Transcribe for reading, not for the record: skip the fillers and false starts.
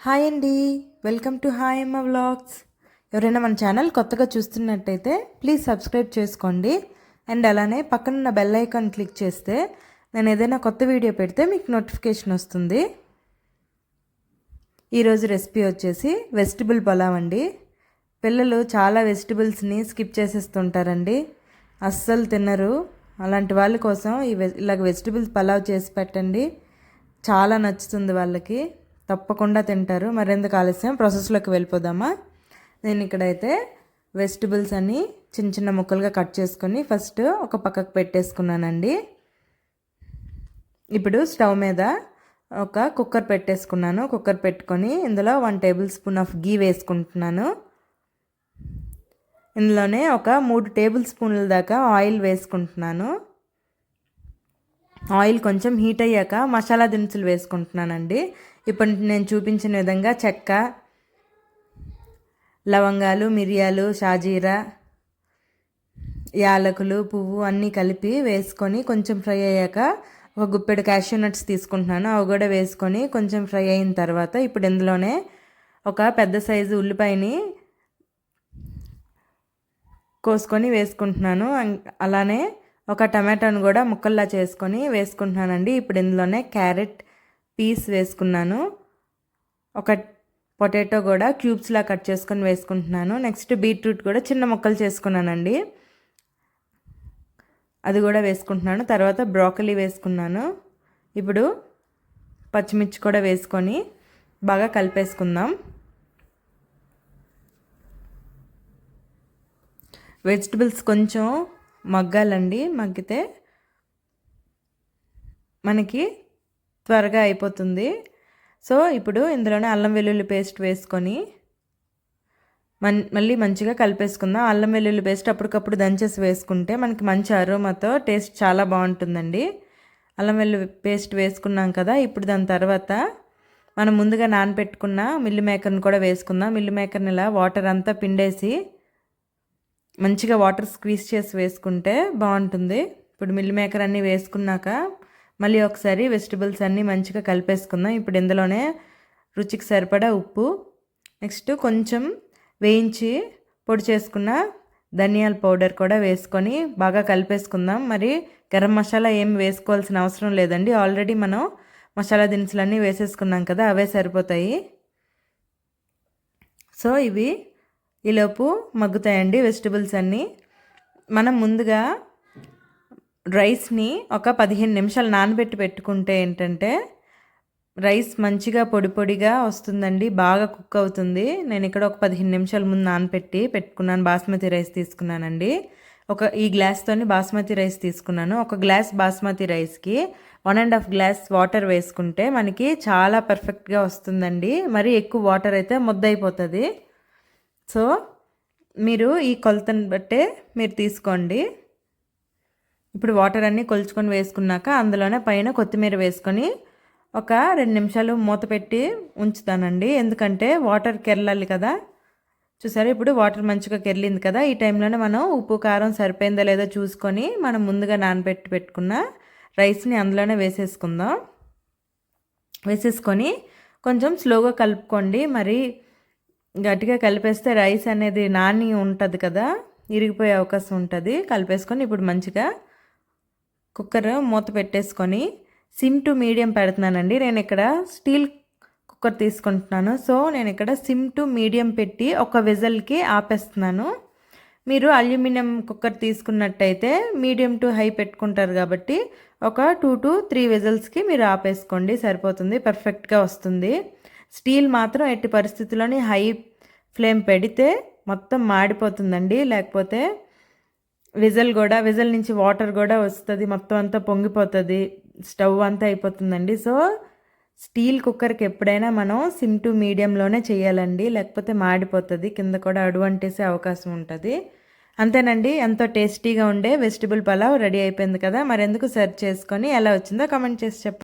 Hi అండి, welcome to hi అమ్మ vlogs. ఎవరైనా మన ఛానల్ కొత్తగా చూస్తున్నట్టయితే ప్లీజ్ సబ్స్క్రైబ్ చేసుకోండి. అండ్ అలానే పక్కనున్న బెల్ ఐకాన్ క్లిక్ చేస్తే నేను ఏదైనా కొత్త వీడియో పెడితే మీకు నోటిఫికేషన్ వస్తుంది. ఈరోజు రెసిపీ వచ్చేసి వెజిటబుల్ పలావ్ అండి. పిల్లలు చాలా వెజిటబుల్స్ని స్కిప్ చేసేస్తుంటారండి, అస్సలు తినరు. అలాంటి వాళ్ళ కోసం ఇలాగ వెజిటబుల్స్ పలావ్ చేసి పెట్టండి, చాలా నచ్చుతుంది వాళ్ళకి, తప్పకుండా తింటారు. మరెందుకు ఆలస్యం, ప్రాసెస్లోకి వెళ్ళిపోదామా. నేను ఇక్కడైతే వెజిటబుల్స్ అన్నీ చిన్న చిన్న ముక్కలుగా కట్ చేసుకొని ఫస్ట్ ఒక పక్కకు పెట్టేసుకున్నానండి. ఇప్పుడు స్టవ్ మీద ఒక కుక్కర్ పెట్టేసుకున్నాను. కుక్కర్ పెట్టుకొని ఇందులో 1 టేబుల్ స్పూన్ ఆఫ్ గీ వేసుకుంటున్నాను. ఇందులోనే ఒక 3 టేబుల్ స్పూన్ల దాకా ఆయిల్ వేసుకుంటున్నాను. ఆయిల్ కొంచెం హీట్ అయ్యాక మసాలా దినుసులు వేసుకుంటున్నానండి. ఇప్పుడు నేను చూపించిన విధంగా చెక్క, లవంగాలు, మిరియాలు, షాజీరా, యాలకులు, పువ్వు అన్నీ కలిపి వేసుకొని కొంచెం ఫ్రై అయ్యాక ఒక గుప్పెడు క్యాష్యూ నట్స్ తీసుకుంటున్నాను. అవి కూడా వేసుకొని కొంచెం ఫ్రై అయిన తర్వాత ఇప్పుడు ఇందులోనే ఒక పెద్ద సైజు ఉల్లిపాయని కోసుకొని వేసుకుంటున్నాను. అలానే ఒక టమాటాను కూడా ముక్కల్లా చేసుకొని వేసుకుంటున్నానండి. ఇప్పుడు ఇందులోనే క్యారెట్ పీస్ వేసుకున్నాను. ఒక పొటాటో కూడా క్యూబ్స్లా కట్ చేసుకొని వేసుకుంటున్నాను. నెక్స్ట్ బీట్రూట్ కూడా చిన్న ముక్కలు చేసుకున్నానండి, అది కూడా వేసుకుంటున్నాను. తర్వాత బ్రోకలీ వేసుకున్నాను. ఇప్పుడు పచ్చిమిర్చి కూడా వేసుకొని బాగా కలిపేసుకుందాం. వెజిటబుల్స్ కొంచెం మగ్గాలండి, మగ్గితే మనకి త్వరగా అయిపోతుంది. సో ఇప్పుడు ఇందులోనే అల్లం వెల్లుల్లి పేస్ట్ వేసుకొని మళ్ళీ మంచిగా కలిపేసుకుందాం. అల్లం వెల్లుల్లి పేస్ట్ అప్పటికప్పుడు దంచేసి వేసుకుంటే మనకి మంచి అరోమాతో టేస్ట్ చాలా బాగుంటుందండి. అల్లం వెల్లుల్లి పేస్ట్ వేసుకున్నాం కదా, ఇప్పుడు దాని తర్వాత మనం ముందుగా నానబెట్టుకున్న మిల్ మేకర్ని కూడా వేసుకుందాం. మిల్ మేకర్ని ఇలా వాటర్ అంతా పిండేసి మంచిగా వాటర్ స్క్వీజ్ చేసి వేసుకుంటే బాగుంటుంది. ఇప్పుడు మిల్ మేకర్ అన్నీ వేసుకున్నాక మళ్ళీ ఒకసారి వెజిటబుల్స్ అన్నీ మంచిగా కలిపేసుకుందాం. ఇప్పుడు ఇందులోనే రుచికి సరిపడా ఉప్పు, నెక్స్ట్ కొంచెం వేయించి పొడి చేసుకున్న ధనియాల పౌడర్ కూడా వేసుకొని బాగా కలిపేసుకుందాం. మరి గరం మసాలా ఏం వేసుకోవాల్సిన అవసరం లేదండి, ఆల్రెడీ మనం మసాలా దినుసులన్నీ వేసేసుకున్నాం కదా, అవే సరిపోతాయి. సో ఇవి ఈలోపు మగ్గుతాయండి వెజిటబుల్స్ అన్నీ. మనం ముందుగా రైస్ని ఒక 15 నిమిషాలు నానబెట్టి పెట్టుకుంటే ఏంటంటే రైస్ మంచిగా పొడి పొడిగా వస్తుందండి, బాగా కుక్ అవుతుంది. నేను ఇక్కడ ఒక 15 నిమిషాల ముందు నానబెట్టి పెట్టుకున్నాను. బాస్మతి రైస్ తీసుకున్నానండి. ఈ గ్లాస్తోని బాస్మతి రైస్ తీసుకున్నాను. ఒక గ్లాస్ బాస్మతి రైస్కి 1.5 గ్లాస్ వాటర్ వేసుకుంటే మనకి చాలా పర్ఫెక్ట్గా వస్తుందండి. మరి ఎక్కువ వాటర్ అయితే ముద్దయిపోతుంది. సో మీరు ఈ కొలతను బట్టే మీరు తీసుకోండి. ఇప్పుడు వాటర్ అన్నీ కొలుచుకొని వేసుకున్నాక అందులోనే పైన కొత్తిమీర వేసుకొని ఒక 2 నిమిషాలు మూత పెట్టి ఉంచుతానండి, ఎందుకంటే వాటర్ కెరలాలి కదా. చూసారా, ఇప్పుడు వాటర్ మంచిగా కెరిలింది కదా. ఈ టైంలోనే మనం ఉప్పు కారం సరిపోయిందో లేదో చూసుకొని మనం ముందుగా నానబెట్టి పెట్టుకున్న రైస్ని అందులోనే వేసేసుకుందాం. వేసేసుకొని కొంచెం స్లోగా కలుపుకోండి, మరి గట్టిగా కలిపేస్తే రైస్ అనేది నాని ఉంటుంది కదా, ఇరిగిపోయే అవకాశం ఉంటుంది. కలిపేసుకొని ఇప్పుడు మంచిగా కుక్కర్ మూత పెట్టేసుకొని సిమ్ టు మీడియం పెడుతున్నానండి. నేను ఇక్కడ స్టీల్ కుక్కర్ తీసుకుంటున్నాను. సో నేను ఇక్కడ సిమ్ టు మీడియం పెట్టి ఒక విజిల్కి ఆపేస్తున్నాను. మీరు అల్యూమినియం కుక్కర్ తీసుకున్నట్టయితే మీడియం టు హై పెట్టుకుంటారు కాబట్టి ఒక 2 to 3 విజిల్స్కి మీరు ఆపేసుకోండి, సరిపోతుంది, పర్ఫెక్ట్గా వస్తుంది. స్టీల్ మాత్రం ఎట్టి పరిస్థితుల్లోని హై ఫ్లేమ్ పెడితే మొత్తం మాడిపోతుందండి, లేకపోతే విజిల్ నుంచి వాటర్ కూడా వస్తుంది, మొత్తం అంతా పొంగిపోతుంది, స్టవ్ అంతా అయిపోతుందండి. సో స్టీల్ కుక్కర్కి ఎప్పుడైనా మనం సిమ్ టు మీడియంలోనే చేయాలండి, లేకపోతే మాడిపోతుంది, కింద కూడా అడువంటేసే అవకాశం ఉంటుంది. అంతేనండి, ఎంతో టేస్టీగా ఉండే వెజిటబుల్ పలావ్ రెడీ అయిపోయింది కదా. మరెందుకు సర్వ్ చేసుకొని ఎలా వచ్చిందో కామెంట్ చేసి చెప్పండి.